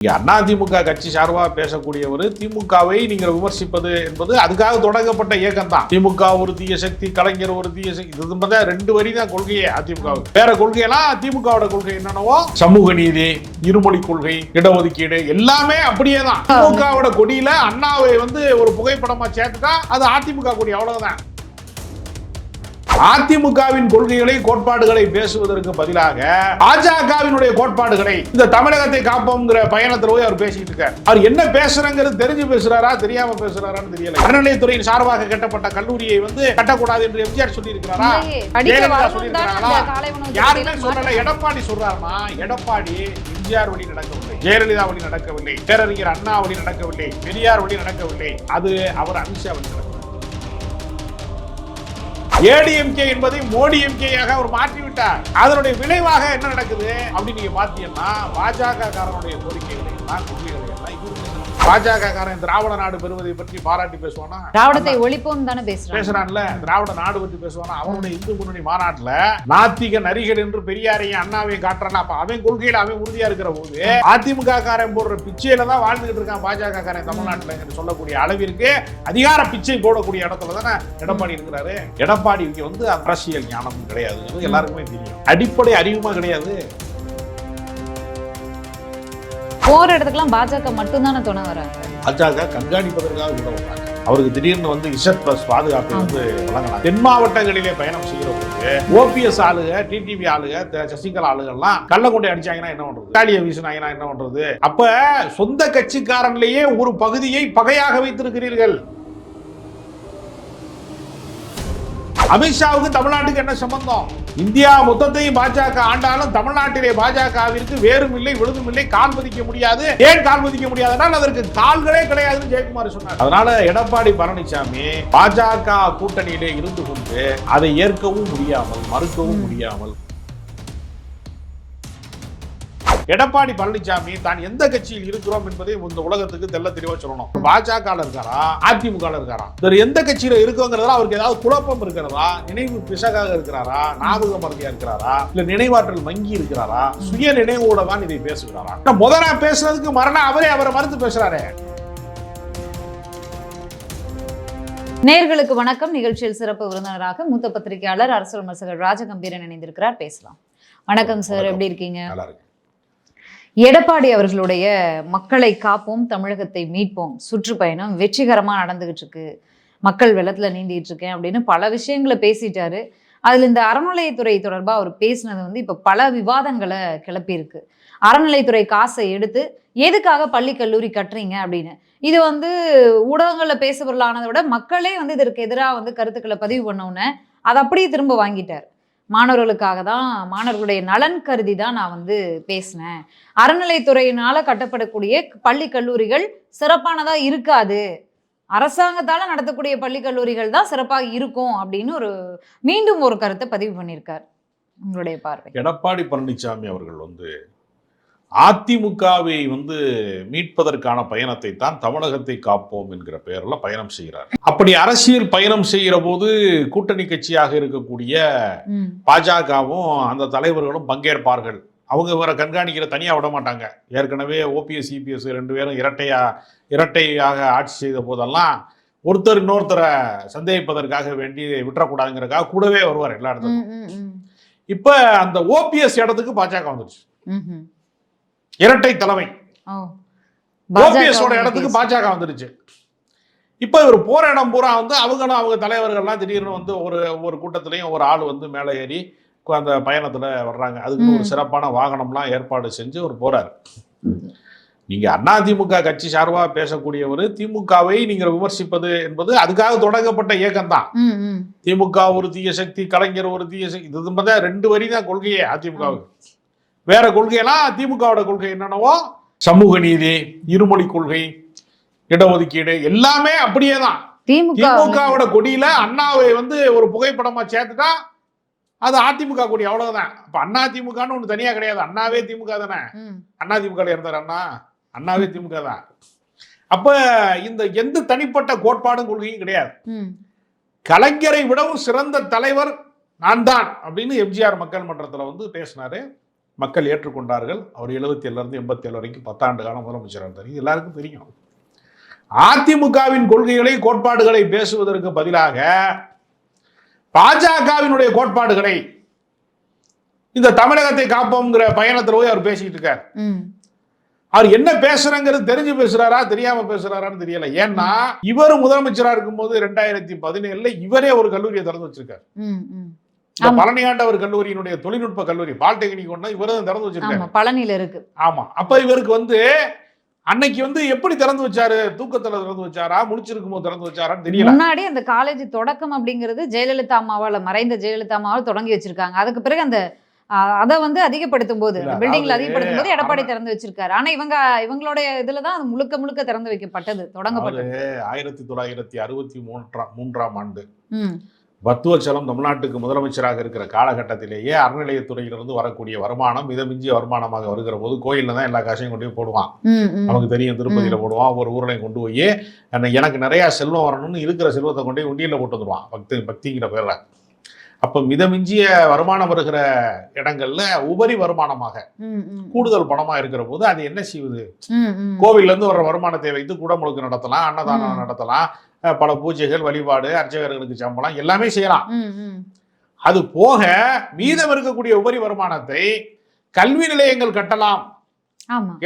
அதிமுக கட்சி சார்பாக பேசக்கூடியவர் திமுகவை நீங்கள் விமர்சிப்பது என்பது அதுக்காக தொடங்கப்பட்ட இயக்கம் தான். திமுக ஒரு தீய சக்தி, கலைஞர் ஒரு தீய சக்தி, இது ரெண்டு வரி தான் கொள்கையே அதிமுகவுக்கு. வேற கொள்கையெல்லாம் திமுகவோட கொள்கை என்னன்னவோ சமூக நீதி, இருமொழி கொள்கை, இடஒதுக்கீடு எல்லாமே அப்படியே தான். திமுகவோட கொடியில அண்ணாவை ஒரு புகைப்படமா சேர்த்துட்டா அது அதிமுக கொடி, அவ்வளவுதான். அதிமுகவின் கொள்கைகளை கோட்பாடுகளை பேசுவதற்கு பதிலாக பாஜகவினுடைய கோட்பாடுகளை இந்த தமிழகத்தை காப்போம்ங்கிற பயணத்தில் போய் அவர் பேசிட்டு இருக்கார். அவர் என்ன பேசுறங்கிறது தெரிஞ்சு பேசுறாரா தெரியாம பேசுறாரான்னு தெரியல. அறநிலையத்துறையின் சார்பாக கட்டப்பட்ட கல்லூரியை கட்டக்கூடாது என்று எம்ஜிஆர் சொல்லி இருக்கிறாரா, யாருமே சொல்லல. எடப்பாடி சொல்றாருன்னா எடப்பாடி எம்ஜிஆர் வழி நடக்கவில்லை, ஜெயலலிதா வழி நடக்கவில்லை, பேரறிஞர் அண்ணா வழி நடக்கவில்லை, பெரியார் வழி நடக்கவில்லை, அது அவர் அமித்ஷா வழி நடக்கவில்லை. ஏடிஎம்கே என்பதை மோடி எம்கேயாக அவர் மாற்றிவிட்டார். அதனுடைய விளைவாக என்ன நடக்குது அப்படின்னு நீங்க பாத்தீங்கன்னா பாஜக காரனுடைய கோரிக்கைகளை எல்லாம் கொள்கைகளை எல்லாம் பாஜக காரன் திராவிட நாடு பெறுவதை பற்றி பாராட்டி பேசுவானா, திராவிடத்தை ஒழிப்போம் தானே பேசுறான்ல, திராவிட நாடு பற்றி பேசுவானா. அவனுடைய இந்து முன்னணி மாநாட்டுல நாத்திக நரிகள் என்று பெரியாரையும் அண்ணாவையும் காட்டுறானா, அப்ப அவன் கொள்கையில அவன் உறுதியா இருக்கிற போது அதிமுக காரன் போடுற பிச்சையில தான் வாழ்ந்துகிட்டு இருக்கான் பாஜக காரன் தமிழ்நாட்டுல என்று சொல்லக்கூடிய அளவிற்கு அதிகார பிச்சை போடக்கூடிய இடத்துல தானே எடப்பாடி இருக்கிறாரு. எடப்பாடிக்கு அரசியல் ஞானம் கிடையாது, எல்லாருக்குமே தெரியும். அடிப்படை அறிவுமா கிடையாது. போற இடத்துக்குலாம் பாஜக மட்டும் தானே துணை வராங்க. பாஜக கண்காணிப்பதற்காக கூட வராங்க. அவருக்கு திடீர்னு இசட் பிளஸ் பாதுகாப்பு வழங்கலாம். தென் மாவட்டங்களிலே பயணம் செய்கிற போது ஓபிஎஸ் ஆளுக, டிடிவி ஆளுக, சசிகலா ஆளுகள்லாம் கள்ள கொண்டை அடிச்சாங்கன்னா என்ன பண்றது, காலிய வீசினாங்கன்னா என்ன பண்றது? அப்ப சொந்த கட்சிக்காரன்லேயே ஒரு பகுதியை பகையாக வைத்திருக்கிறீர்கள். அமித்ஷாவுக்கு தமிழ்நாட்டுக்கு என்ன சம்பந்தம்? இந்தியா மொத்தத்தையும் பாஜக ஆண்டாலும் தமிழ்நாட்டிலே பாஜகவிற்கு வேறும் இல்லை விழுதும் இல்லை, கால் பதிக்க முடியாது. ஏன் கால் பதிக்க முடியாதுன்னா அதற்கு கால்களே கிடையாதுன்னு ஜெயக்குமார் சொன்னார். அதனால எடப்பாடி பழனிசாமி பாஜக கூட்டணியிலே இருந்து கொண்டு அதை ஏற்கவும் முடியாமல் மறுக்கவும் முடியாமல் எடப்பாடி பழனிசாமி தான் எந்த கட்சியில் இருக்கிறோம் என்பதை இந்த உலகத்துக்கு தெல்ல தெளிவா சொல்லணும். பாஜக இருக்காரா, அதிமுக இருக்காரா, எந்த கட்சியில இருக்கோங்கிறதா அவருக்கு ஏதாவது குழப்பம் இருக்கிறதா, நினைவு பிசகாக இருக்கிறாரா, ஞாபக மறதியா இருக்கிறாரா, இல்ல நினைவாற்றல் மங்கி இருக்கிறாரா, சுய நினைவோட தான் இதை பேசுகிறாரா? முதல்ல பேசுறதுக்கு அவரை மறுத்து பேசுறாரு. நேயர்களுக்கு வணக்கம். நிகழ்ச்சியில் சிறப்பு விருந்தினராக மூத்த பத்திரிகையாளர் அரசியல் விமர்சகர் ராஜகம்பீரன் இணைந்திருக்கிறார். பேசலாம். வணக்கம் சார், எப்படி இருக்கீங்க? எடப்பாடி அவர்களுடைய மக்களை காப்போம் தமிழகத்தை மீட்போம் சுற்றுப்பயணம் வெற்றிகரமா நடந்துகிட்டு இருக்கு, மக்கள் வெள்ளத்துல நீந்திட்டு இருக்கேன் அப்படின்னு பல விஷயங்களை பேசிட்டாரு. அதுல இந்த அறநிலையத்துறை தொடர்பா அவர் பேசினது இப்ப பல விவாதங்களை கிளப்பியிருக்கு. அறநிலையத்துறை காசை எடுத்து எதுக்காக பள்ளி கல்லூரி கட்டுறீங்க அப்படின்னு இது ஊடகங்கள்ல பேசுபொருளானதை விட மக்களே இதற்கு எதிராக கருத்துக்களை பதிவு பண்ணோன்னு அதை அப்படியே திரும்ப வாங்கிட்டார். மாணவர்களுக்காக தான், மாணவர்களுடைய நலன் கருதி தான் நான் பேசினேன். அறநிலைத்துறையினால கட்டப்படக்கூடிய பள்ளி கல்லூரிகள் சிறப்பானதா இருக்காது, அரசாங்கத்தால நடத்தக்கூடிய பள்ளி கல்லூரிகள் தான் சிறப்பாக இருக்கும் அப்படின்னு மீண்டும் ஒரு கருத்தை பதிவு பண்ணியிருக்கார். உங்களுடைய பார்வை? எடப்பாடி பழனிசாமி அவர்கள் அதிமுகவை மீட்பதற்கான பயணத்தை தான் தமிழகத்தை காப்போம் என்கிற பெயர்ல பயணம் செய்கிறார். அப்படி அரசியல் பயணம் செய்கிற போது கூட்டணி கட்சியாக இருக்கக்கூடிய பாஜகவும் அந்த தலைவர்களும் பங்கேற்பார்கள். அவங்க வேற கண்காணிக்கிற தனியா விட மாட்டாங்க. ஏற்கனவே ஓபிஎஸ் இபிஎஸ் ரெண்டு பேரும் இரட்டையாக ஆட்சி செய்த போதெல்லாம் ஒருத்தர் இன்னொருத்தரை சந்தேகிப்பதற்காக வேண்டி விட்டுறக்கூடாதுங்கிறதுக்காக கூடவே வருவார் எல்லா இடத்துக்கும். இப்ப அந்த ஓபிஎஸ் இடத்துக்கு பாஜக வந்துருச்சு. இரட்டை தலைமை ஓபிஎஸோட இடத்துக்கு பாஜக வந்துருச்சு. இப்ப இவர் போற இடம் பூரா அவங்க தலைவர்கள்லாம் திடீர்னு ஒரு கூட்டத்திலையும் ஒரு ஆள் மேலே ஏறி அந்த பயணத்துல வர்றாங்க. அதுக்கு ஒரு சிறப்பான வாகனம்லாம் ஏற்பாடு செஞ்சு ஒரு போறாரு. நீங்க அதிமுக கட்சி சார்பாக பேசக்கூடியவர் திமுகவை நீங்கள் விமர்சிப்பது என்பது அதுக்காக தொடங்கப்பட்ட இயக்கம் தான். திமுக ஒரு தீய சக்தி, கலைஞர் ஒரு தீய சக்தி, இது ரெண்டு வரி தான் கொள்கையே அதிமுகவுக்கு. வேற கொள்கையெல்லாம் திமுகவோட கொள்கை என்னன்னவோ சமூக நீதி, இருமொழி கொள்கை, இடஒதுக்கீடு எல்லாமே அப்படியே தான். திமுகவோட கொடியில அண்ணாவை ஒரு புகைப்படமா சேர்த்துட்டா அது அதிமுக கொடி, அவ்வளவுதான். அப்ப அண்ணா திமுகன்னு ஒண்ணு தனியா கிடையாது, அண்ணாவே திமுக தானே. அண்ணா திமுக இருந்தார், அண்ணாவே திமுக தான். அப்ப இந்த எந்த தனிப்பட்ட கோட்பாடும் கொள்கையும் கிடையாது. கலைஞரை விடவும் சிறந்த தலைவர் நான் தான் அப்படின்னு எம்ஜிஆர் மக்கள் மன்றத்துல பேசினாரு. மக்கள் ஏற்றுக்கொண்டார்கள். அவர் 77 87 வரைக்கும் 10 ஆண்டு காலம் முதலமைச்சராக இருந்தார். இது எல்லாருக்கும் தெரியும். அதிமுகவின் கொள்கைகளை கோட்பாடுகளை பேசுவதற்கு பதிலாக பாஜகவினுடைய கோட்பாடுகளை இந்த தமிழகத்தை காப்போம்ங்கிற பயணத்தில் போய் அவர் பேசிக்கிட்டு இருக்கார். அவர் என்ன பேசுறாங்கிறது தெரிஞ்சு பேசுறாரா தெரியாம பேசுறாரான்னு தெரியல. ஏன்னா இவர் முதலமைச்சரா இருக்கும்போது 2017 இவரே ஒரு கல்லூரியை திறந்து வச்சிருக்காரு. பழனியாண்டவர் கல்லூரியினுடைய தொழில்நுட்ப கல்லூரி பாலிடெக்னிக் ஒண்ணா இவரும் திறந்து வச்சிருக்காரு. பழனியில இருக்கு. ஆமா. அப்ப இவருக்கு அன்னைக்கு எப்படி திறந்து வச்சாரு? தூக்கத்துல திறந்து வச்சாரா, முடிச்சிருக்கும் போது திறந்து வச்சாரான்னு தெரியல. முன்னாடி அந்த காலேஜ் தொடக்கம் அப்படிங்கிறது ஜெயலலிதா அம்மாவால, மறைந்த ஜெயலலிதா அம்மாவால் தொடங்கி வச்சிருக்காங்க. அதுக்கு பிறகு அந்த அதை பில்டிங்ல அதிகப்படுத்தும் போது எடப்பாடி திறந்து வச்சிருக்காரு. ஆனா இவங்களுடைய இதுலதான் அது முழுக்க முழுக்க திறந்து வைக்கப்பட்டது, தொடங்கப்பட்டது. 1963ஆம் ஆண்டு பத்துவச்சலம் தமிழ்நாட்டுக்கு முதலமைச்சராக இருக்கிற காலகட்டத்திலேயே அறநிலையத்துறையிலிருந்து வரக்கூடிய வருமானம் மிதமிஞ்சிய வருமானமாக வருகிற போது கோயில்ல தான் எல்லா காசையும் கொண்டு போய் போடுவான். நமக்கு தெரியும், திருப்பதியில போடுவான். ஒரு ஊரிலையும் கொண்டு போய் எனக்கு நிறைய செல்வம் வரணும்னு இருக்கிற செல்வத்தை கொண்டு போய் உண்டியல்ல போட்டு வந்துடுவான், பக்திங்கிற பேர்ல. அப்ப மிதமிஞ்சிய வருமானம் வருகிற இடங்கள்ல உபரி வருமானமாக கூடுதல் பணமா இருக்கிற போது அது என்ன செய்வது? கோவில்ல இருந்து வர்ற வருமானத்தை வைத்து குடமுழுக்கு நடத்தலாம், அன்னதானம் நடத்தலாம், பல பூஜைகள், வழிபாடு, அர்ச்சகர்களுக்கு சம்பளம் எல்லாமே செய்யலாம். அது போக மீதம் இருக்கக்கூடிய உபரி வருமானத்தை கல்வி நிலையங்கள் கட்டலாம்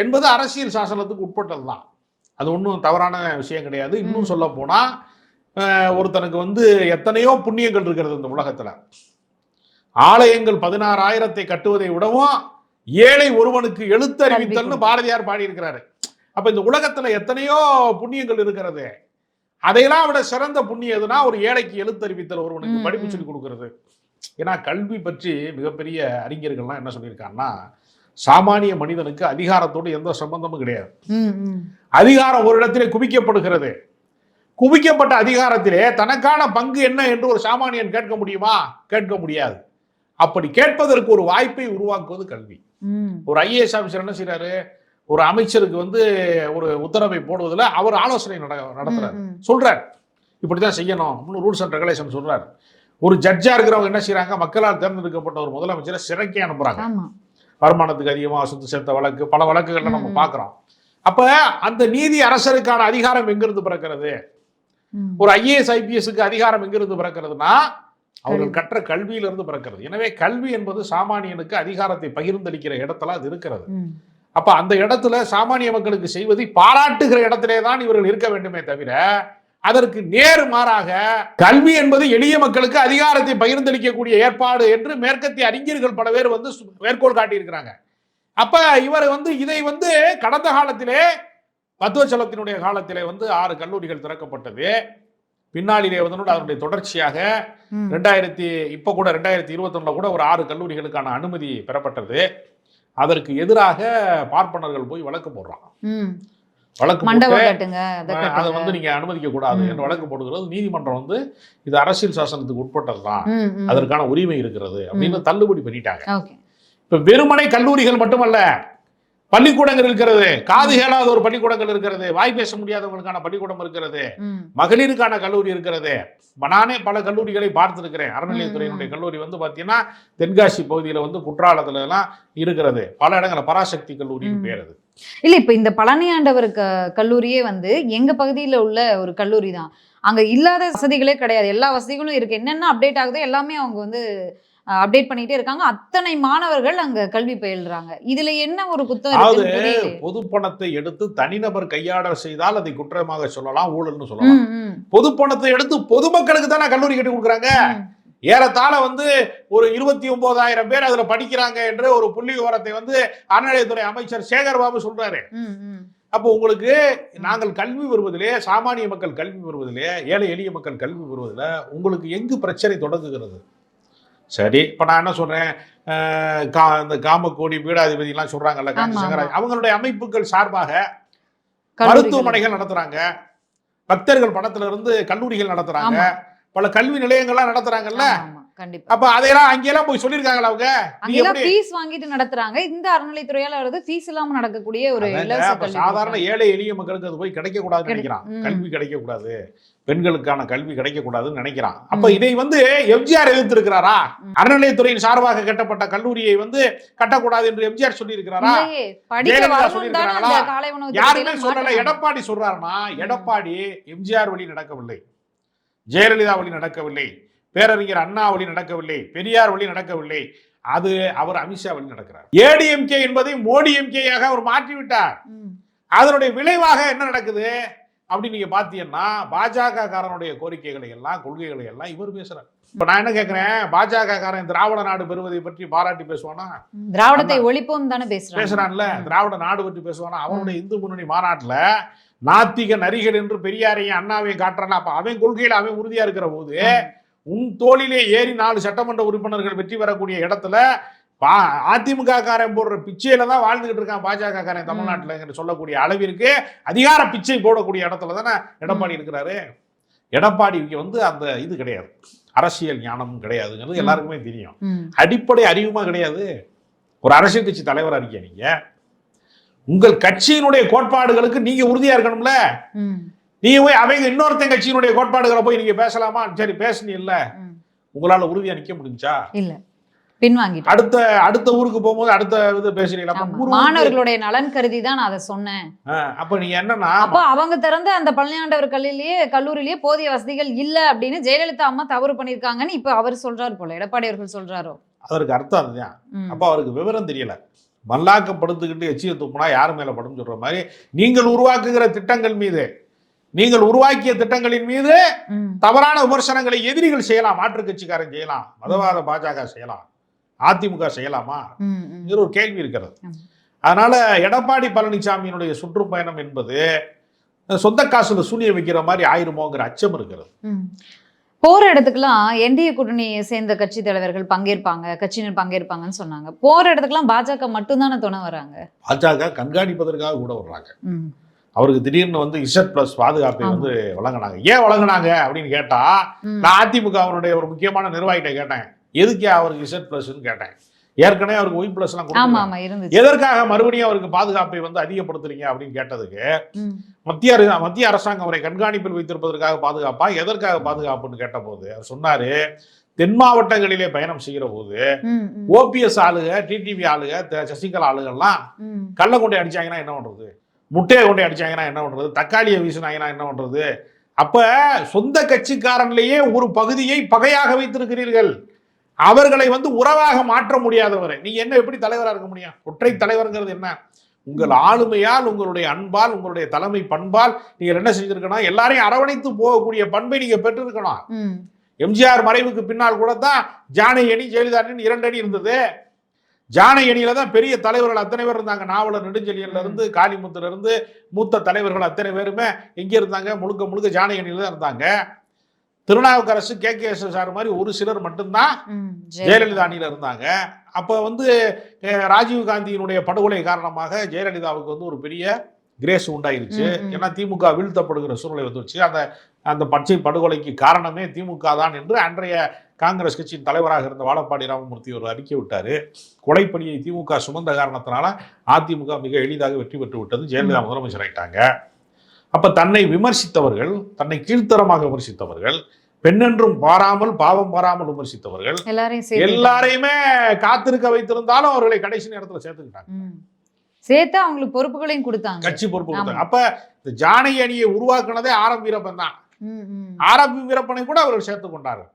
என்பது அரசியல் சாசனத்துக்கு உட்பட்டதுதான். அது ஒன்றும் தவறான விஷயம் கிடையாது. இன்னும் சொல்ல போனா ஒருத்தனுக்கு எத்தனையோ புண்ணியங்கள் இருக்கிறது இந்த உலகத்துல. ஆலயங்கள் 16,000 கட்டுவதை விடவும் ஏழை ஒருவனுக்கு எழுத்தறிவித்தல்னு பாரதியார் பாடியிருக்கிறாரு. அப்ப இந்த உலகத்துல எத்தனையோ புண்ணியங்கள் இருக்கிறது. அதையெல்லாம் விட சிறந்த புண்ணியம் எதுனா ஒரு ஏழைக்கு எழுத்தறிவித்தல், ஒருவனுக்கு படிப்பு சொல்லி கொடுக்கறது. ஏன்னா கல்வி பற்றி மிகப்பெரிய அறிஞர்கள்லாம் என்ன சொல்லியிருக்காங்கன்னா, சாமானிய மனிதனுக்கு அதிகாரத்தோடு எந்த சம்பந்தமும் கிடையாது. அதிகாரம் ஒரு இடத்திலே குவிக்கப்படுகிறது. குவிக்கப்பட்ட அதிகாரத்திலே தனக்கான பங்கு என்ன என்று ஒரு சாமானியன் கேட்க முடியுமா? கேட்க முடியாது. அப்படி கேட்பதற்கு ஒரு வாய்ப்பை உருவாக்குவது கல்வி. ஒரு ஐஏஎஸ் ஆபீசர் என்ன செய்யறாரு? ஒரு அமைச்சருக்கு ஒரு உத்தரவை போடுவதில் அவர் ஆலோசனை நடத்துறாரு, சொல்றார் இப்படிதான் செய்யணும், ரூல்ஸ் அண்ட் ரெகுலேஷன் சொல்றாரு. ஒரு ஜட்ஜா இருக்கிறவங்க என்ன செய்யறாங்க? மக்களால் தேர்ந்தெடுக்கப்பட்ட ஒரு முதலமைச்சரை சிறைக்கு அனுப்புறாங்க. வருமானத்துக்கு அதிகமாக சொத்து சேர்த்த வழக்கு, பல வழக்குகள்ல நம்ம பாக்குறோம். அப்ப அந்த நீதி அரசருக்கான அதிகாரம் எங்கிருந்து பிறக்கிறது? ஒரு ஐஏஎஸ் ஐபிஎஸ்க்கு அதிகாரம் எங்கிருந்து பிறக்கிறதுனா அவர்கள் கற்ற கல்வியிலிருந்து பிறக்கிறது. எனவே கல்வி என்பது சாமானியனுக்கு அதிகாரத்தை பகிர்ந்தளிக்கிற இடத்துல அது இருக்கிறது. அப்ப அந்த இடத்துல சாமானிய மக்களுக்கு செய்வதை பாராட்டுகிற இடத்திலே தான் இவர்கள் இருக்க வேண்டுமே தவிர, அதற்கு நேர் மாறாக கல்வி என்பது எளிய மக்களுக்கு அதிகாரத்தை பகிர்ந்தளிக்கக்கூடிய ஏற்பாடு என்று மேற்கத்திய அறிஞர்கள் பல பேர் மேற்கோள் காட்டியிருக்கிறாங்க. அப்ப இவர் இதை கடந்த காலத்திலே பத்துவச்சலத்தினுடைய காலத்திலே 6 கல்லூரிகள் திறக்கப்பட்டது. பின்னாளிலே அதனுடைய தொடர்ச்சியாக 2021 கூட ஒரு 6 கல்லூரிகளுக்கான அனுமதி பெறப்பட்டது. அதற்கு எதிராக பார்ப்பனர்கள் போய் வழக்கு போடுறான். வழக்கு அதை நீங்க அனுமதிக்க கூடாது என்று வழக்கு போடுகிறது. நீதிமன்றம் இது அரசியல் சாசனத்துக்கு உட்பட்டதுதான், அதற்கான உரிமை இருக்கிறது அப்படின்னு தள்ளுபடி பண்ணிட்டாங்க. இப்ப வெறுமனை கல்லூரிகள் மட்டுமல்ல, பள்ளிக்கூடங்கள் இருக்கிறது. காது கேளாத ஒரு பள்ளிக்கூடங்கள் இருக்கிறது. வாய் பேச முடியாதவங்களுக்கான பள்ளிக்கூடம் இருக்கிறது. மகளிருக்கான கல்லூரி இருக்கிறது. நானே பல கல்லூரிகளை பார்த்திருக்கிறேன். அறநிலையத்துறையினுடைய கல்லூரி பாத்தீங்கன்னா தென்காசி பகுதியில குற்றாலத்துல எல்லாம் இருக்கிறது. பல இடங்கள்ல பராசக்தி கல்லூரின்னு பேர் அது. இல்ல, இப்ப இந்த பழனியாண்டவர் கல்லூரியே எங்க பகுதியில உள்ள ஒரு கல்லூரி தான். அங்க இல்லாத வசதிகளே கிடையாது. எல்லா வசதிகளும் இருக்கு. என்னென்ன அப்டேட் ஆகுதோ எல்லாமே அவங்க அப்டேட் பண்ணிட்டே இருக்காங்க. அத்தனை மாணவர்கள் அங்க கல்வி பயில்றாங்க. இதுல என்ன ஒரு குத்தம்? பொது பணத்தை எடுத்து தனிநபர் கையாடல் செய்தால் அதை குற்றமாக சொல்லலாம், ஊழல்னு சொல்லலாம். பொது பணத்தை எடுத்து பொதுமக்களுக்கு தானே கல்லூரி கட்டி கொடுக்குறாங்க. ஏறத்தாழ ஒரு 29,000 பேர் அதுல படிக்கிறாங்க என்று ஒரு புள்ளி விவரத்தை அறநிலையத்துறை அமைச்சர் சேகர் பாபு சொல்றாரு. அப்போ உங்களுக்கு நாங்கள் கல்வி வருவதிலே, சாமானிய மக்கள் கல்வி வருவதிலே, ஏழை எளிய மக்கள் கல்வி வருவதில் உங்களுக்கு எங்கு பிரச்சனை தொடங்குகிறது? சரி, இப்ப நான் என்ன சொல்றேன், இந்த காமக்கோடி பீடாதிபதி எல்லாம் சொல்றாங்கல்ல, அவங்களுடைய அமைப்புகள் சார்பாக மருத்துவமனைகள் நடத்துறாங்க, பக்தர்கள் பணத்துல இருந்து கல்லூரிகள் நடத்துறாங்க, பல கல்வி நிலையங்கள்லாம் நடத்துறாங்கல்ல. கண்டிப்பா. அப்ப அதையெல்லாம் அங்கெல்லாம் போய் சொல்லியிருக்காங்களா அவங்க? அங்கெல்லாம் ஃபீஸ் வாங்கிட்டு நடத்துறாங்க. இந்த அறநிலைத்துறையால வருது ஃபீஸ் இல்லாம நடக்கக்கூடிய ஒரு இலவச கல்வி. சாதாரண ஏழை எளிய மக்களுக்கு அது போய் கிடைக்க கூடாதுன்னு நினைக்கிறான். கல்வி கிடைக்க கூடாது, பெண்களுக்கான கல்வி கிடைக்க கூடாதுன்னு நினைக்கிறான். அப்ப இதை வந்து எம்ஜிஆர் எதிர்த்து இருக்கிறாரா? அறநிலையத்துறையின் சார்பாக கட்டப்பட்ட கல்லூரியை வந்து கட்டக்கூடாது என்று எம்ஜிஆர் சொல்லி இருக்கிறாரா? யாருமே சொல்லல. எடப்பாடி சொல்றாருன்னா, எடப்பாடி எம்ஜிஆர் வழி நடக்கவில்லை, ஜெயலலிதா வழி நடக்கவில்லை, பேரறிஞர் அண்ணா வழி நடக்கவில்லை, பெரியார் வழி நடக்கவில்லை, அது அவர் அமித்ஷா வழி நடக்கிறார். ஏடிஎம்கே என்பதை மோடி எம்கேயாக அவர் மாற்றிவிட்டார். அதனுடைய விளைவாக என்ன நடக்குது அப்படின்னு நீங்க பாத்தீங்கன்னா, பாஜக காரனுடைய கோரிக்கைகளை எல்லாம், கொள்கைகளை எல்லாம் இவர் பேசுறார். இப்ப நான் என்ன கேட்கிறேன், பாஜக காரன் திராவிட நாடு பெறுவதை பற்றி பாராட்டி பேசுவானா? திராவிடத்தை ஒழிப்போம் தானே பேசுறான்ல. திராவிட நாடு பற்றி பேசுவானா? அவனுடைய இந்து முன்னணி மாநாட்டுல நாத்திக நரிகள் என்று பெரியாரையும் அண்ணாவையும் காட்டுறான். அப்ப அவன் கொள்கையில அவன் உறுதியா இருக்கிற போது, உன் தோளிலே ஏறி 4 சட்டமன்ற உறுப்பினர்கள் வெற்றி பெறக்கூடிய இடத்துல அதிமுக காரன் போடுற பிச்சையில தான் வாழ்ந்துகிட்டு இருக்கான் பாஜக காரன் தமிழ்நாட்டில் சொல்லக்கூடிய அளவிற்கு அதிகார பிச்சை போடக்கூடிய இடத்துல தானே எடப்பாடி இருக்கிறாரு. எடப்பாடிக்கு வந்து அந்த இது கிடையாது, அரசியல் ஞானமும் கிடையாதுங்கிறது எல்லாருக்குமே தெரியும். அடிப்படை அறிவுமா கிடையாது. ஒரு அரசியல் கட்சி தலைவரா இருக்கீங்க நீங்க, உங்கள் கட்சியினுடைய கோட்பாடுகளுக்கு நீங்க உறுதியா இருக்கணும்ல. நீங்க போய் அவங்க இன்னொருத்தன் கட்சியினுடைய கோட்பாடுகளை போய் நீங்க பேசலாமா? சரி பேசுனீங்க இல்ல, உங்களால உறுதியா நிக்க முடிஞ்சா? இல்ல, பின்வாங்கிட்டு அடுத்த ஊருக்கு போகும்போது அடுத்த இது பேசுறீங்களா? மாணவர்களுடைய நலன் கருதி தான் நான் அதை சொன்னேன். அப்ப நீங்க என்னன்னா, அப்ப அவங்க திறந்த அந்த பழனியாண்டவர் கல்லூரியிலேயே போதிய வசதிகள் இல்ல அப்படின்னு ஜெயலலிதா அம்மா தவறு பண்ணிருக்காங்கன்னு இப்ப அவர் சொல்றாரு போல, எடப்பாடி அவர்கள் சொல்றாரோ. அதற்கு அர்த்தம் அதுதான். அப்ப அவருக்கு விவரம் தெரியல. மல்லாக்கப்படுத்துக்கிட்டு எச்சிய துப்புனா யாரு மேல படும் சொல்ற மாதிரி, நீங்கள் உருவாக்குகிற திட்டங்கள் மீது, நீங்கள் உருவாக்கிய திட்டங்களின் மீது தவறான விமர்சனங்களை எதிரிகள் செய்யலாம், மாற்றுக் கட்சிக்காரன் செய்யலாம், மதவாத பாஜக செய்யலாம், அதிமுக செய்யலாமா? இது ஒரு கேள்வி இருக்கிறது. அதனால எடப்பாடி பழனிசாமியினுடைய சுற்றுப்பயணம் என்பது சொந்த காசுல சூனியம் வைக்கிற மாதிரி ஆயிருமோங்கிற அச்சம் இருக்கிறது. போற இடத்துக்குலாம் என்டிஏ கூட்டணியை சேர்ந்த கட்சி தலைவர்கள் பங்கேற்பாங்க, கட்சியினர் பங்கேற்பாங்கன்னு சொன்னாங்க. போற இடத்துக்குலாம் பாஜக மட்டும்தானே துணை வராங்க. பாஜக கண்காணிப்பதற்காக கூட வர்றாங்க. அவருக்கு திடீர்னு வந்து Z+ பாதுகாப்பை வந்து வழங்கினாங்க. ஏன் வழங்கினாங்க அப்படின்னு கேட்டா, நான் அதிமுக அவருடைய ஒரு முக்கியமான நிர்வாகிட்ட கேட்டேன், எதுக்கு அவருக்கு Z+ன்னு கேட்டேன். ஏற்கனவே அவருக்கு Y+ எல்லாம் கொடுத்தாங்க, எதற்காக மறுபடியும் அவருக்கு பாதுகாப்பை வந்து அதிகப்படுத்துறீங்க அப்படின்னு கேட்டதுக்கு, மத்திய அரசாங்கம் அவரை கண்காணிப்பில் வைத்திருப்பதற்காக பாதுகாப்பா, எதற்காக பாதுகாப்புன்னு கேட்ட போது அவர் சொன்னாரு, தென் மாவட்டங்களிலே பயணம் செய்கிற போது OPS ஆளுக, டிடிவி ஆளுக, சசிகலா ஆளுகள்லாம் கள்ள கொண்டை அடிச்சாங்கன்னா என்ன பண்றது, முட்டையை கொண்டை அடிச்சாங்கன்னா என்ன பண்றது, தக்காளியை வீசினாங்கன்னா என்ன பண்றது? அப்ப சொந்த கட்சிக்காரன்லேயே ஒரு பகுதியை பகையாக வைத்திருக்கிறீர்கள். அவர்களை வந்து உறவாக மாற்ற முடியாதவரை நீங்க என்ன எப்படி தலைவராக இருக்க முடியும்? ஒற்றை தலைவர்ங்கிறது என்ன? உங்கள் ஆளுமையால், உங்களுடைய அன்பால், உங்களுடைய தலைமை பண்பால் நீங்க என்ன செஞ்சிருக்கணும், எல்லாரையும் அரவணைத்து போகக்கூடிய பண்பை நீங்க பெற்றிருக்கணும். எம்ஜிஆர் மறைவுக்கு பின்னால் கூட தான் ஜானை அணி, ஜெயலலிதா அணி 2 அணி இருந்தது. ஜானை அணியில தான் பெரிய தலைவர்கள் அத்தனை பேர் இருந்தாங்க. நாவலர் நெடுஞ்செழியன்ல இருந்து காளிமுத்துல இருந்து மூத்த தலைவர்கள் அத்தனை பேருமே எங்க இருந்தாங்க? முழுக்க ஜானை அணியில தான் இருந்தாங்க. திருநாவுக்கரசு, KKSSR மாதிரி ஒரு சிலர் மட்டும்தான் ஜெயலலிதா அணியில இருந்தாங்க. அப்ப வந்து ராஜீவ் காந்தியினுடைய படுகொலை காரணமாக ஜெயலலிதாவுக்கு வந்து ஒரு பெரிய கிரேஸ் உண்டாயிருச்சு. ஏன்னா திமுக வீழ்த்தப்படுகிற சூழ்நிலை வந்துருச்சு. அந்த பச்சை படுகொலைக்கு காரணமே திமுக தான் என்று அன்றைய காங்கிரஸ் கட்சியின் தலைவராக இருந்த வாழப்பாடி ராமமூர்த்தி ஒரு அறிக்கை விட்டாரு. கொலைப்பணியை திமுக சுமந்த காரணத்தினால அதிமுக மிக எளிதாக வெற்றி பெற்று விட்டது, ஜெயலலிதா முதலமைச்சர் ஆயிட்டாங்க. அப்ப தன்னை விமர்சித்தவர்கள், தன்னை கீழ்த்தரமாக விமர்சித்தவர்கள், பெண்ணென்றும் பாராமல் பாவம் பாராமல் விமர்சித்தவர்கள் எல்லாரையுமே காத்திருக்க வைத்திருந்தாலும் அவர்களை கடைசி நேரத்துல சேர்த்துக்கிட்டாங்க. சேர்த்து அவங்களுக்கு பொறுப்புகளையும் கொடுத்தாங்க, கட்சி பொறுப்பு கொடுத்தாங்க. அப்ப இந்த ஜானை அணியை உருவாக்குனதே ஆரம் வீரப்பன் தான். ஆரம் வீரப்பனை கூட அவர்கள் சேர்த்துக் கொண்டார்கள்.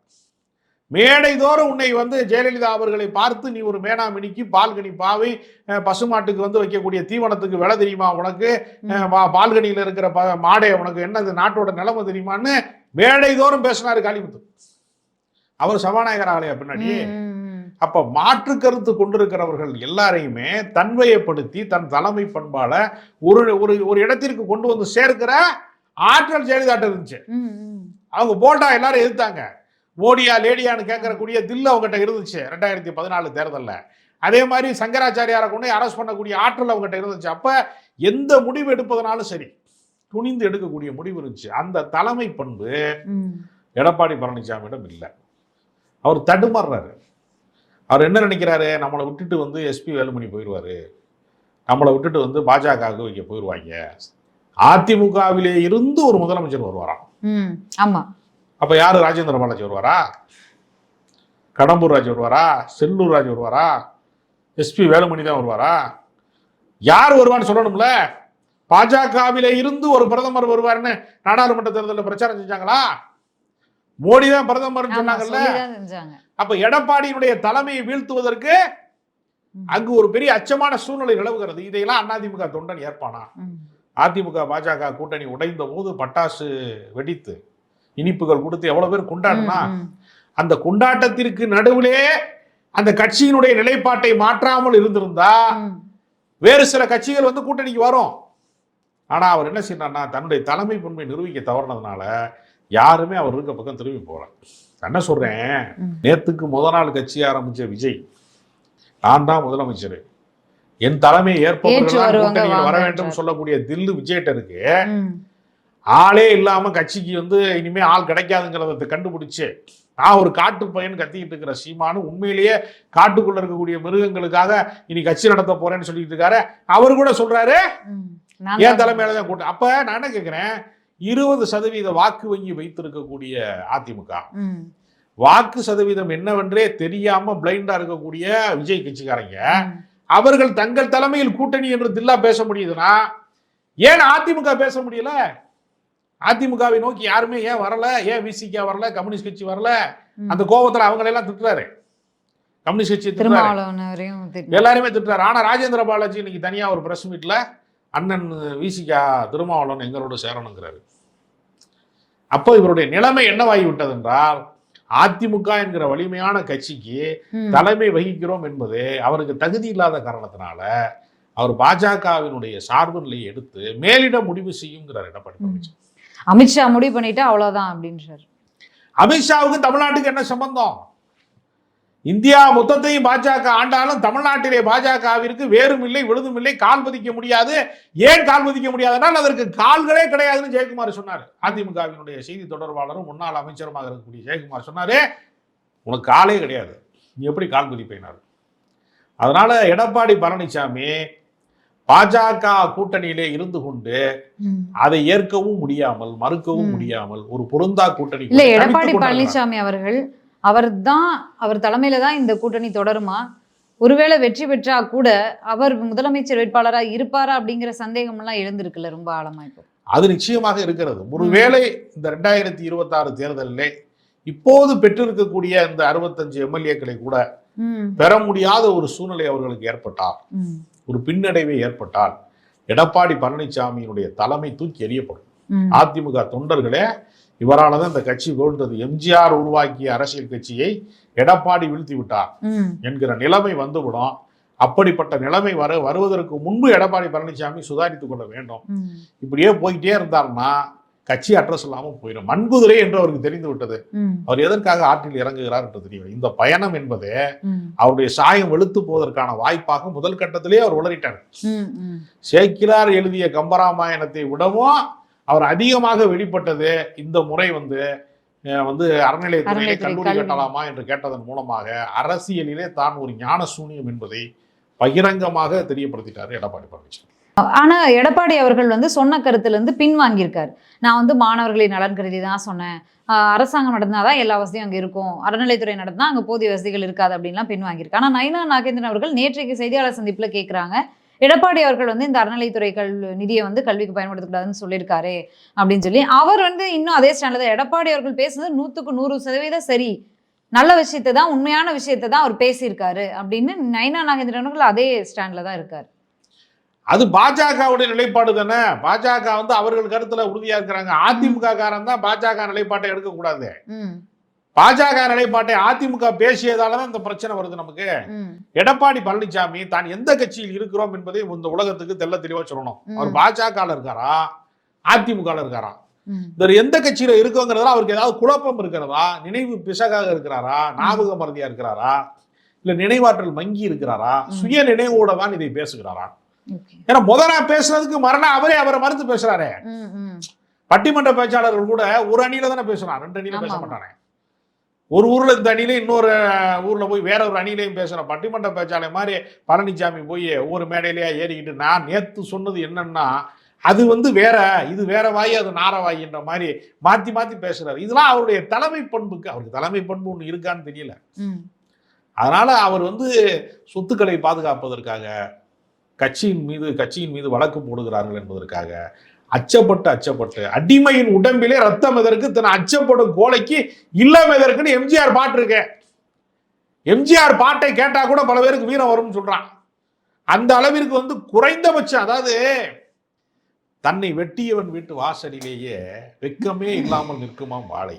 மேடை தோறும் உன்னை வந்து ஜெயலலிதா அவர்களை பார்த்து, நீ ஒரு மேனாமினிக்கு பால்கனி பாவை, பசுமாட்டுக்கு வந்து வைக்கக்கூடிய தீவனத்துக்கு விலை தெரியுமா உனக்கு, பால்கனியில் இருக்கிற மாடை உனக்கு என்ன நாட்டோட நிலைமை தெரியுமான்னு மேடை தோறும் பேசினாரு காளிமுத்து. அவர் சபாநாயகர் ஆகலையா பின்னாடி? அப்ப மாற்று கருத்து கொண்டிருக்கிறவர்கள் எல்லாரையுமே தன்மையப்படுத்தி தன் தலைமை பண்பால ஒரு இடத்திற்கு கொண்டு வந்து சேர்க்கிற ஆற்றல் ஜெயலலிதா இருந்துச்சு. அவங்க போல்டா எல்லாரும் எதிர்த்தாங்க. மோடியா லேடியான்னு கேட்கறக்கூடிய தில்லு அவங்ககிட்ட இருந்துச்சு 2014 தேர்தலில். அதே மாதிரி சங்கராச்சாரியாரை கொண்டு அரெஸ்ட் பண்ணக்கூடிய ஆற்றல் அவங்ககிட்ட இருந்துச்சு. அப்ப எந்த முடிவு எடுப்பதனாலும் சரி துணிந்து எடுக்கக்கூடிய முடிவு இருந்துச்சு. அந்த தலைமை பண்பு எடப்பாடி பழனிசாமியிடம் இல்லை. அவர் தடுமாறுறாரு. அவர் என்ன நினைக்கிறாரு, நம்மளை விட்டுட்டு வந்து எஸ்பி வேலுமணி போயிடுவாரு, நம்மளை விட்டுட்டு வந்து பாஜகவுக்கு வைக்க போயிடுவாங்க. அதிமுகவிலே இருந்து ஒரு முதலமைச்சர் வருவாராம். ஆமா. அப்ப யாரு, ராஜேந்திர பாலாஜி வருவாரா, கடம்பூர் ராஜ் வருவாரா, செல்லூர் ராஜ் வருவாரா, எஸ்பி வேலுமணி தான் வருவாரா? யார் வருவான்னு சொல்லணும்ல. பாஜகவிலே இருந்து ஒரு பிரதமர் வருவாருன்னு நாடாளுமன்ற தேர்தலில் பிரச்சாரம் செஞ்சாங்களா? மோடி தான் பிரதமர் சொன்னாங்கல்ல. அப்ப எடப்பாடியினுடைய தலைமையை வீழ்த்துவதற்கு அங்கு ஒரு பெரிய அச்சமான சூழ்நிலை நிலவுகிறது. இதையெல்லாம் அதிமுக தொண்டன் ஏற்பானா? அதிமுக பாஜக கூட்டணி உடைந்த போது பட்டாசு வெடித்து இனிப்புகள் கொடுத்து எவ்வளவு பேர் கொண்டாடுனா, அந்த கொண்டாட்டத்திற்கு நடுவிலே அந்த கட்சியினுடைய நிலைப்பாட்டை மாற்றாமல் இருந்திருந்தா வேறு சில கட்சிகள் வந்து கூட்டணிக்கு வரும். ஆனா அவர் என்ன செய்யறாருன்னா, தன்னுடைய தலைமை பண்பை நிரூபிக்க தவறினதுனால யாருமே அவர் இருக்க பக்கம் திரும்பி போகல. என்ன சொல்றேன், நேத்துக்கு முதல் நாள் கட்சி ஆரம்பிச்ச விஜய், நான் தான் முதலமைச்சர், என் தலைமை ஏற்பவர்கள் வர வேண்டும் சொல்லக்கூடிய தில்லு விஜய்கிட்ட இருக்கு. ஆளே இல்லாம கட்சிக்கு வந்து இனிமே ஆள் கிடைக்காதுங்கிறத கண்டுபிடிச்சு நான் ஒரு காட்டு பையன் கத்திக்கிட்டு இருக்கிற சீமானு உண்மையிலேயே காட்டுக்குள்ள இருக்கக்கூடிய மிருகங்களுக்காக இனி கட்சி நடத்த போறேன்னு சொல்லிட்டு இருக்காரு. அவர் கூட சொல்றாரு என் தலைமையில தான் கூட்டம். அப்ப நான் என்ன கேட்கிறேன், 20% வாக்கு வங்கி வைத்திருக்கக்கூடிய அதிமுக, வாக்கு சதவீதம் என்னவென்றே தெரியாம பிளைண்டா இருக்கக்கூடிய விஜய் கட்சிக்காரங்க, அவர்கள் தங்கள் தலைமையில் கூட்டணி என்று தில்லா பேச முடியுதுன்னா ஏன் அதிமுக பேச முடியல? அதிமுகவை நோக்கி யாருமே ஏன் வரல? ஏன் விசிகா வரல? கம்யூனிஸ்ட் கட்சி வரல? அந்த கோபத்துல அவங்களெல்லாம் திட்டுறாரு. கம்யூனிஸ்ட் கட்சி எல்லாருமே திட்டுறாரு. ஆனா ராஜேந்திர பாலாஜி இன்னைக்கு தனியா ஒரு பிரஸ் மீட்ல அண்ணன் விசிகா திருமாவளவன் எங்களோட சேரணுங்கிறாரு. அப்போ இவருடைய நிலைமை என்னவாகி விட்டது என்றால், அதிமுக என்கிற வலிமையான கட்சிக்கு தலைமை வகிக்கிறோம் என்பது அவருக்கு தகுதி இல்லாத காரணத்தினால அவர் பாஜகவினுடைய சார்பு நிலையை எடுத்து மேலிடம் முடிவு செய்யுங்கிறார் எடப்பாடி பழனிசாமி. அமித்ஷா முடிவு பண்ணிட்டா அவ்வளவுதான் அப்படின்றார். அமித்ஷாவுக்கு தமிழ்நாட்டுக்கு என்ன சம்பந்தம்? இந்தியா மொத்தத்தையும் பாஜக ஆண்டாலும் தமிழ்நாட்டிலே பாஜகவிற்கு வேறும் இல்லை விழுதும் இல்லை, கால் பதிக்க முடியாது. ஏன் கால் பதிக்க முடியாதுனால் அதற்கு கால்களே கிடையாதுன்னு ஜெயக்குமார் சொன்னார். அதிமுகவினுடைய செய்தி தொடர்பாளரும் முன்னாள் அமைச்சருமாக இருக்கக்கூடிய ஜெயக்குமார் சொன்னாரு, உனக்கு காலே கிடையாது, நீ எப்படி கால் பதிப்பினார்? அதனால எடப்பாடி பழனிசாமி பாஜக கூட்டணியிலே இருந்து கொண்டு அதை ஏற்கவும் முடியாமல் மறுக்கவும் முடியாமல் ஒரு பொருந்தா கூட்டணி இல்ல. எடப்பாடி பழனிசாமி அவர் தலைமையில தான் இந்த கூட்டணி தொடருமா? ஒருவேளை வெற்றி பெற்றா கூட அவர் முதலமைச்சர் வேட்பாளரா இருப்பாரா அப்படிங்கிற சந்தேகம் எல்லாம் எழுந்திருக்குல்ல ரொம்ப ஆழமா. இப்போ அது நிச்சயமாக இருக்கிறது. ஒருவேளை இந்த 2026 தேர்தலிலே இப்போது பெற்றிருக்கக்கூடிய இந்த 65 எம்எல்ஏக்களை கூட பெற முடியாத ஒரு சூழ்நிலை அவர்களுக்கு ஏற்பட்டால், ஒரு பின்னடைவை ஏற்பட்டால், எடப்பாடி பழனிசாமியினுடைய தலைமை தூக்கி எறியப்படும். அதிமுக தொண்டர்களே இவரால் தான் இந்த கட்சி வீழ்ந்தது, எம்ஜிஆர் உருவாக்கிய அரசியல் கட்சியை எடப்பாடி வீழ்த்தி விட்டார் என்கிற நிலைமை வந்துவிடும். அப்படிப்பட்ட நிலைமை வருவதற்கு முன்பு எடப்பாடி பழனிசாமி சுதாரித்துக் கொள்ள வேண்டும். இப்படியே போய்கிட்டே இருந்தார்னா கட்சி அட்ரஸ் இல்லாமல் போயிடும். மண்குதிரை என்று அவருக்கு தெரிந்து விட்டது. அவர் எதற்காக ஆற்றில் இறங்குகிறார் என்று தெரியும். இந்த பயணம் என்பது அவருடைய சாயம் வெளுத்து போவதற்கான வாய்ப்பாக முதல் கட்டத்திலே அவர் உளறிட்டார். சேக்கிலார் எழுதிய கம்பராமாயணத்தை விடவும் அவர் அதிகமாக வெளிப்பட்டது இந்த முறை வந்து அறநிலையத்துறையிலே கல்லூரி கட்டலாமா என்று கேட்டதன் மூலமாக அரசியலிலே தான் ஒரு ஞான சூன்யம் என்பதை பகிரங்கமாக தெரியப்படுத்திட்டார் எடப்பாடி பழனிசாமி. ஆனா எடப்பாடி அவர்கள் வந்து சொன்ன கருத்துல இருந்து பின்வாங்கியிருக்காரு. நான் மாணவர்களின் நலன் கருதி தான் சொன்னேன், அரசாங்கம் நடந்தாதான் எல்லா வசதியும் அங்க இருக்கும், அறநிலைத்துறை நடந்தா அங்க போதிய வசதிகள் இருக்காது அப்படின்லாம் பின்வாங்கியிருக்கு. ஆனா நயினா நாகேந்திரன் அவர்கள் நேற்றைக்கு செய்தியாளர் சந்திப்புல கேட்கிறாங்க, எடப்பாடி அவர்கள் இந்த அறநிலைத்துறை நிதியை கல்விக்கு பயன்படுத்தக்கூடாதுன்னு சொல்லியிருக்காரு அப்படின்னு சொல்லி. அவர் இன்னும் அதே ஸ்டாண்ட்ல தான். எடப்பாடி அவர்கள் பேசுனது 100% சரி, நல்ல விஷயத்தை தான், உண்மையான விஷயத்தை தான் அவர் பேசியிருக்காரு அப்படின்னு நயினா நாகேந்திரன் அவர்கள் அதே ஸ்டாண்ட்ல தான் இருக்காரு. அது பாஜகவுடைய நிலைப்பாடு தானே. பாஜக அவர்கள் கருத்துல உறுதியா இருக்கிறாங்க. அதிமுக காரன் தான் பாஜக நிலைப்பாட்டை எடுக்கக்கூடாது. பாஜக நிலைப்பாட்டை அதிமுக பேசியதாலதான் இந்த பிரச்சனை வருது நமக்கு. எடப்பாடி பழனிசாமி தான் எந்த கட்சியில் இருக்கிறோம் என்பதை இந்த உலகத்துக்கு தெல்ல தெளிவா சொல்லணும். அவர் பாஜக இருக்காரா அதிமுக இருக்காரா, எந்த கட்சியில இருக்குங்கிறதா அவருக்கு ஏதாவது குழப்பம் இருக்கிறதா, நினைவு பிசகாக இருக்கிறாரா, ஞாபக மறதியா இருக்கிறாரா, இல்ல நினைவாற்றல் மங்கி இருக்கிறாரா, சுய நினைவோட தான் இதை பேசுகிறாரா? ஏன்னா முதல்ல பேசுறதுக்கு அவரை மறுத்து ஒரு ஊர்ல இந்த அணியில இன்னொரு ஊர்ல போய் வேற ஒரு அணியிலையும் பேசுற பட்டிமன்ற பேச்சாளை மாதிரி பழனிசாமி போய் ஒவ்வொரு மேடையிலேயே ஏறிக்கிட்டு நான் நேத்து சொன்னது என்னன்னா அது வந்து வேற, இது வேற வாய், அது நார வாயின்ற மாதிரி மாத்தி மாத்தி பேசுறாரு. இதெல்லாம் அவருடைய தலைமை பண்புக்கு, அவருக்கு தலைமை பண்பு ஒண்ணு இருக்கான்னு தெரியல. அதனால அவர் வந்து சொத்துக்களை பாதுகாப்பதற்காக கட்சியின் மீது வழக்கு போடுகிறார்கள் என்பதற்காக அச்சப்பட்டு அடிமையின் உடம்பிலே ரத்தம் எதற்கு தன் அச்சப்படும் கோலைக்கு இல்லம் எதற்குன்னு எம்ஜிஆர் பாட்டு இருக்கு. எம்ஜிஆர் பாட்டை கேட்டா கூட பல பேருக்கு வீரம் வரும்னு சொல்றான். அந்த அளவிற்கு வந்து குறைந்தபட்சம், அதாவது தன்னை வெட்டியவன் வீட்டு வாசலிலேயே வெக்கமே இல்லாமல் நிற்குமாம் வாழை.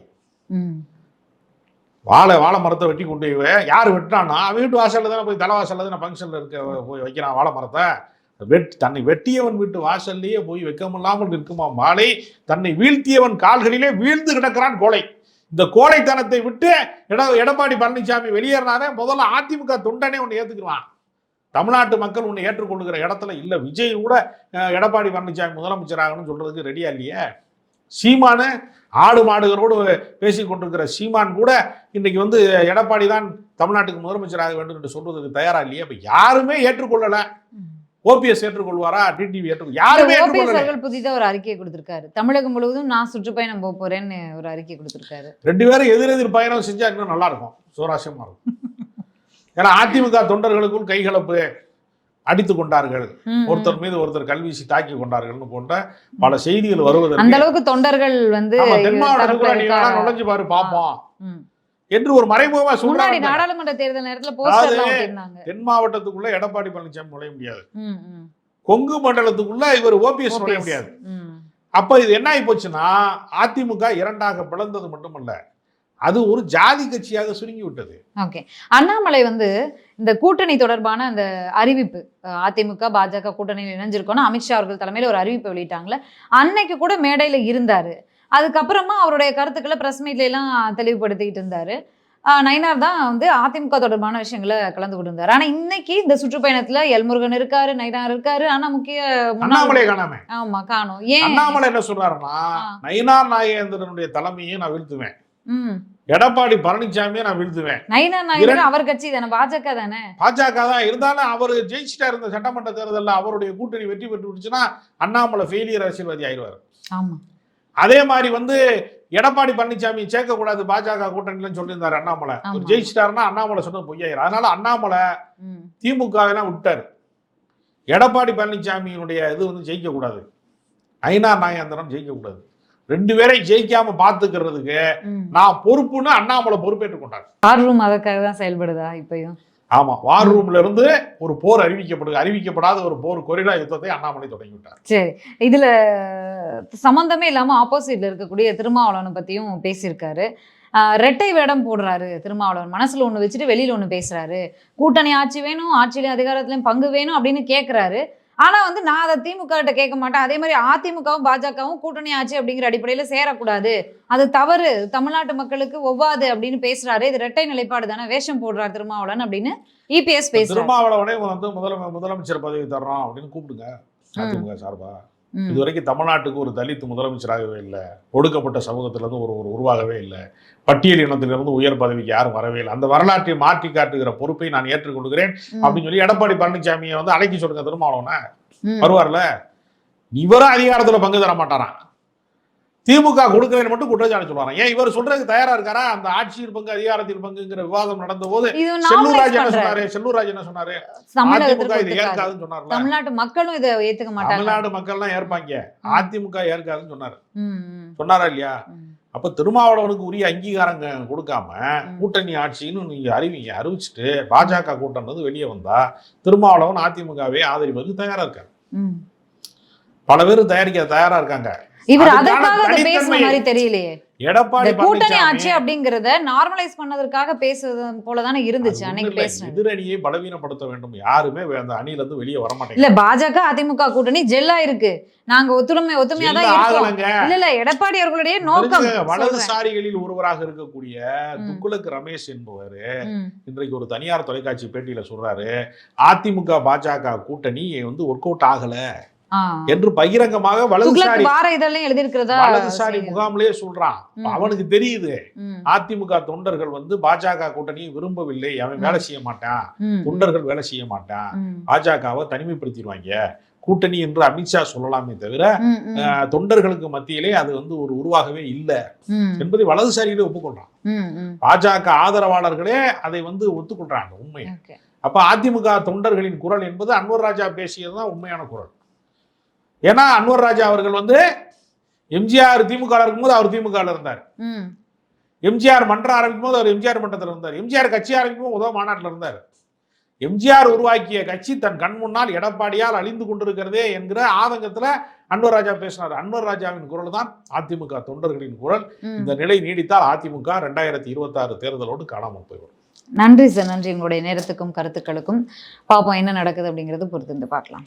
வாழை மரத்தை வெட்டி கொண்டு யார் வெட்டினான்னா அவன் வீட்டு வாசல்ல தானே போய் தலைவாசல்ல தானே ஃபங்க்ஷன்ல இருக்க போய் வைக்கிறான் வாழை மரத்தை. தன்னை வெட்டியவன் வீட்டு வாசல்லையே போய் வெக்கமில்லாமல் நிற்குமாம் வாழை. தன்னை வீழ்த்தியவன் கால்களிலே வீழ்ந்து கிடக்கிறான் கோழை. இந்த கோழைத்தனத்தை விட்டு எடப்பாடி பழனிசாமி வெளியேறினாரே முதல்ல அதிமுக தொண்டனே ஒன்று ஏத்துக்குவான். தமிழ்நாட்டு மக்கள் ஒன்று ஏற்றுக்கொள்ளுகிற இடத்துல இல்லை. விஜய் கூட எடப்பாடி பழனிசாமி முதலமைச்சராகணும்னு சொல்றதுக்கு ரெடியா இல்லையே. சீமானு ஆடு மாடுகளோடு பேசி கொண்டிருக்கிற சீமான் கூட இன்னைக்கு வந்து எடப்பாடி தான் தமிழ்நாட்டுக்கு முதலமைச்சராக வேண்டும் என்று சொல்றதுக்கு தயாரா இல்லையே. இப்ப யாருமே ஏற்றுக்கொள்ளல. ஓபிஎஸ் ஏற்றுக்கொள்வாரா? டிடிவி யாருமே ஏற்றுக்கொள்ளல. புதிதா ஒரு அறிக்கை கொடுத்திருக்காரு. தமிழகம் முழுவதும் நான் சுற்றுப்பயணம் போக போறேன்னு ஒரு அறிக்கை கொடுத்திருக்காரு. ரெண்டு பேரும் எதிரெதிர் பயணம் செஞ்சா இன்னும் நல்லா இருக்கும், சுவாரஸ்யமா இருக்கும். ஏன்னா அதிமுக தொண்டர்களுக்குள் கைகலப்பு, அடித்துக் கொண்டார்கள், ஒருத்தர் மீது ஒருத்தர் கல்வீசி தாக்கி கொண்டார்கள் போன்ற பல செய்திகள் வருவதற்கு அந்த அளவுக்கு தொண்டர்கள் வந்து தென் மாவட்டத்துக்குள்ள நுழைஞ்சு பாரு பாப்போம் என்று ஒரு மறைமுகமா சொல்றாங்க. நாடாளுமன்ற தேர்தல் நேரத்துல போஸ்டர்லாம் ஒட்டிருந்தாங்க. தென் மாவட்டத்துக்குள்ள எடப்பாடி பழனிசாமி நுழைய முடியாது, கொங்கு மண்டலத்துக்குள்ள இவர் ஓபிஎஸ் நுழைய முடியாது. அப்ப இது என்ன ஆகி போச்சுன்னா அதிமுக இரண்டாக பிளந்தது மட்டுமல்ல, அது ஒரு ஜாதி கட்சியாக சுருங்கி விட்டது. ஓகே, அண்ணாமலை வந்து இந்த கூட்டணி தொடர்பான அந்த அறிவிப்பு, அதிமுக பாஜக கூட்டணியில் இணைஞ்சிருக்கோம்னு அமித்ஷா அவர்கள் தலைமையில ஒரு அறிவிப்பு வெளியிட்டாங்களே, அன்னைக்கு கூட மேடையில இருந்தாரு. அதுக்கப்புறமா அவருடைய கருத்துக்களை பிரஸ் மீட்ல எல்லாம் தெளிவுபடுத்திக்கிட்டு இருந்தாரு. நயினார் தான் வந்து அதிமுக தொடர்பான விஷயங்களை கலந்து கொண்டிருந்தாரு. ஆனா இன்னைக்கு இந்த சுற்றுப்பயணத்துல எல்முருகன் இருக்காரு, நயினார் இருக்காரு, ஆனா முக்கிய அண்ணாமலை காணாம. ஆமா காணும். ஏன் அண்ணாமலை என்ன சொல்றாருன்னா, நயினார் நாகேந்திரனுடைய தலைமையை நான் வீழ்த்துவேன், எடப்பாடி பழனிசாமியை நான் வீழ்த்துவேன். நயினார் நாகேந்திரன் அவர் கட்சி தானே, பாஜக தானே. பாஜக தான் இருந்தாலும் அவர் ஜெயிச்சுட்டா இருந்த சட்டமன்ற தேர்தலில் அவருடைய கூட்டணி வெற்றி பெற்று விடுச்சுன்னா அண்ணாமலை ஃபெயிலியர் அரசியல்வாதி ஆயிடுவார். ஆமா, அதே மாதிரி வந்து எடப்பாடி பழனிசாமி சேர்க்க கூடாது பாஜக கூட்டணின்னு சொல்லியிருந்தாரு அண்ணாமலை. ஜெயிச்சிட்டாருன்னா அண்ணாமலை சொன்னது பொய்யாயிரும். அதனால அண்ணாமலை திமுகவெல்லாம் விட்டாரு. எடப்பாடி பழனிசாமியினுடைய இது வந்து ஜெயிக்க கூடாது, நயினார் நாகேந்திரன் ஜெயிக்க கூடாது, ரெண்டு பேரையும் ஜெயிக்காம பாத்துக்கிறதுக்கு நான் பொறுப்புன்னு அண்ணாமலை பொறுப்பேற்றுக் கொண்டார். வார் ரூம் அதுக்காக தான் செயல்படுதா இப்பயும்? ஆமா, வார் ரூம்ல இருந்து ஒரு போர் அறிவிக்கப்படாத ஒரு போர் கொரிடா யுத்தத்தை அண்ணாமலை தொடங்கி விட்டார். சரி, இதுல சம்பந்தமே இல்லாம ஆப்போசிட்ல இருக்கக்கூடிய திருமாவளவனை பத்தியும் பேசியிருக்காரு. ரெட்டை வேடம் போடுறாரு திருமாவளவன், மனசுல ஒண்ணு வச்சுட்டு வெளியில ஒண்ணு பேசுறாரு. கூட்டணி ஆட்சி வேணும், ஆட்சியிலும் அதிகாரத்திலையும் பங்கு வேணும் அப்படின்னு கேட்கிறாரு. ஆனா வந்து நான் அதை திமுக கிட்ட கேட்க மாட்டேன், அதே மாதிரி அதிமுகவும் பாஜகவும் கூட்டணி ஆட்சி அப்படிங்கிற அடிப்படையில சேரக்கூடாது, அது தவறு, தமிழ்நாட்டு மக்களுக்கு ஒவ்வாது அப்படின்னு பேசுறாரு. இது இரட்டை நிலைப்பாடு தானே, வேஷம் போடுறாரு திருமாவளவன் அப்படின்னு இபிஎஸ் பேசுறாரு. திருமாவளவனே வந்து முதலமைச்சர் பதவி தர்றோம் அப்படின்னு கூப்பிடுங்க அதிமுக சார்பா. இதுவரைக்கும் தமிழ்நாட்டுக்கு ஒரு தலித் முதலமைச்சராகவே இல்லை, ஒடுக்கப்பட்ட சமூகத்திலிருந்து ஒரு உருவாகவே இல்லை, பட்டியல் இனத்திலிருந்து உயர் பதவிக்கு யாரும் வரவே இல்லை. அந்த வரலாற்றை மாற்றி காட்டுகிற பொறுப்பை நான் ஏற்றுக்கொள்கிறேன் அப்படின்னு சொல்லி எடப்பாடி பழனிசாமியை வந்து அழைக்கி சொல்லுங்க திருமாவளவனை, வருவார்ல. இவரும் அதிகாரத்துல பங்கு தர மாட்டாராம், திமுக கொடுக்கிறேன்னு மட்டும் குற்றச்சாட்டு சொல்றாங்க. ஏன் இவர் சொல்றதுக்கு தயாரா இருக்காரா? அந்த ஆட்சியில் பங்கு அதிகாரத்தில் பங்குங்கிற விவாதம் நடந்த போது செல்லூர்ராஜ் என்ன சொன்னாரு, அதிமுக இது ஏற்காதுன்னு சொன்னாரு. தமிழ்நாட்டு மக்களும் இதை ஏத்துக்க மாட்டாங்க, தமிழ்நாடு மக்கள் எல்லாம் ஏற்பாங்க, அதிமுக ஏற்காதுன்னு சொன்னாரா இல்லையா? அப்ப திருமாவளவனுக்கு உரிய அங்கீகாரம் கொடுக்காம கூட்டணி ஆட்சின்னு நீங்க அறிவிச்சுட்டு பாஜக கூட்டம் வெளியே வந்தா திருமாவளவன் அதிமுகவே ஆதரிப்பதுக்கு தயாரா இருக்காரு. பல பேரும் தயாரா இருக்காங்க. இவர் அதற்காக பேசுற மாதிரி தெரியலையே. எடப்பாடி கூட்டணி ஆட்சி அப்படிங்கறத நார்மலைஸ் பண்ணதற்காக பேசுறது போலதானே இருந்துச்சு அன்னைக்கு பேசுறது. எதிரணியை பலவீனப்படுத்த வேண்டும், யாருமே அந்த அணியில இருந்து வெளியே வர மாட்டாங்க. இல்ல பாஜக அதிமுக கூட்டணி ஜெல்லா இருக்கு, நாங்க ஒத்துமையா தான் இருக்கோம். இல்ல எடப்பாடி அவர்களுடைய நோக்கம் வலதுசாரிகளில் ஒருவராக இருக்கக்கூடிய துக்குலக் ரமேஷ் என்பவர் இன்றைக்கு ஒரு தனியார் தொலைக்காட்சி பேட்டியில சொல்றாரு, அதிமுக பாஜக கூட்டணி வந்து ஒர்க் அவுட் ஆகல, என்று பகிரங்கமாக துக்ளக் வலதுசாரி வார இதழையும் எழுதியிருக்கிறதா வலதுசாரி செய்தி. முகாமிலேயே சொல்றான். ம். அவனுக்கு தெரியுது ம். அதிமுக தொண்டர்கள் வந்து பாஜக கூட்டணியை விரும்பவில்லை, அவன் வேலை செய்ய மாட்டான், ம். தொண்டர்கள் வேலை செய்ய மாட்டான், ம். பாஜகவை தனிமைப்படுத்திடுவாங்க கூட்டணி என்று அமித்ஷா சொல்லலாமே தவிர ம். ம். தொண்டர்களுக்கு மத்தியிலே அது வந்து ஒரு உருவாகவே இல்லை ம். என்பதை வலதுசாரிகளே ஒப்புக்கொள்றான். ம். ம். பாஜக ஆதரவாளர்களே அதை வந்து ஒத்துக்கொள்றாங்க உண்மை. Okay. அப்ப அதிமுக தொண்டர்களின் குரல் என்பது அன்வர் ராஜா பேசியதுதான் உண்மையான குரல். ஏன்னா அன்வர் ராஜா அவர்கள் வந்து எம்ஜிஆர் திமுக இருக்கும்போது அவர் திமுக இருந்தார், ம். எம்ஜிஆர் மன்றம் ஆரம்பிக்கும் போது அவர் எம்ஜிஆர் மன்றத்தில் இருந்தார், எம்ஜிஆர் கட்சி ஆரம்பிக்கும் போது உதவ மாநாட்டில் இருந்தார். எம்ஜிஆர் உருவாக்கிய கட்சி தன் கண் முன்னால் எடப்பாடியால் அழிந்து கொண்டிருக்கிறதே என்கிற ஆதங்கத்துல அன்வர் ராஜா பேசினார். அன்வர் ராஜாவின் குரல் தான் அதிமுக தொண்டர்களின் குரல். ம். இந்த நிலை நீடித்தால் அதிமுக 2026 தேர்தலோடு காணாமல் போய்விடும். நன்றி சார், நன்றி. உங்களுடைய நேரத்துக்கும் கருத்துக்களுக்கும். பார்ப்போம் என்ன நடக்குது அப்படிங்கிறது பொறுத்து பார்க்கலாம்.